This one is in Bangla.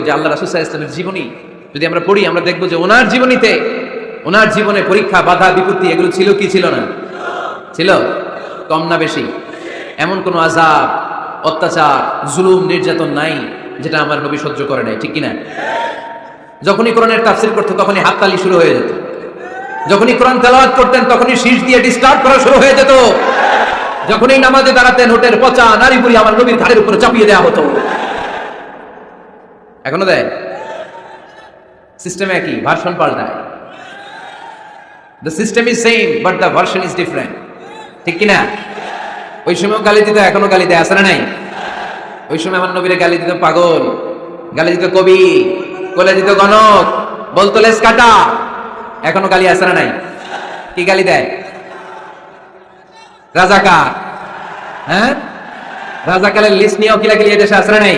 যে আল্লাহ রাসূল সাল্লাল্লাহু আলাইহি ওয়াসাল্লামের জীবনী যদি আমরা পড়ি, আমরা দেখবো যে ওনার জীবনীতে, ওনার জীবনে পরীক্ষা, বাধা, বিপত্তি এগুলো ছিল কি ছিল না? ছিল। কম না বেশি? এমন কোন আযাব, অত্যাচার, জুলুম, নির্যাতন নাই যেটা আমার নবী সহ্য করে নাই, ঠিক কিনা? যখনই কোরআনের তাফসীর করতে তখনই হাততালি শুরু হয়ে যেত, যখনই কোরআন তেলাওয়াত করতেন তখনই শীষ দিয়ে ডিস্টার্ব করা শুরু হয়ে যেত, যখনই নামাজে দাঁড়াতেন হোটের পচা নারী বুড়ি আমার নবীর ঘাড়ের উপরে চাপিয়ে দেওয়া হতো। এখনো দেয়? সিস্টেম একই, ভার্সন পাল্টায়। The system is same but the version is different, ঠিক কিনা? ওই সময় গালি দিত, এখনো গালি দেয়, আছে না নাই? ওই সময় আমার নবীরে গালি দিত পাগল, গালি দিত কবি, কোলে দিত গণক, বলতো লেস কাটা। এখনো গালি আছে না নাই? কি গালি দেয়? রাজাকার। হ্যাঁ, রাজাকারের লিস্ট নিয়েও কিলাকিলি এদেশে আছে না নাই?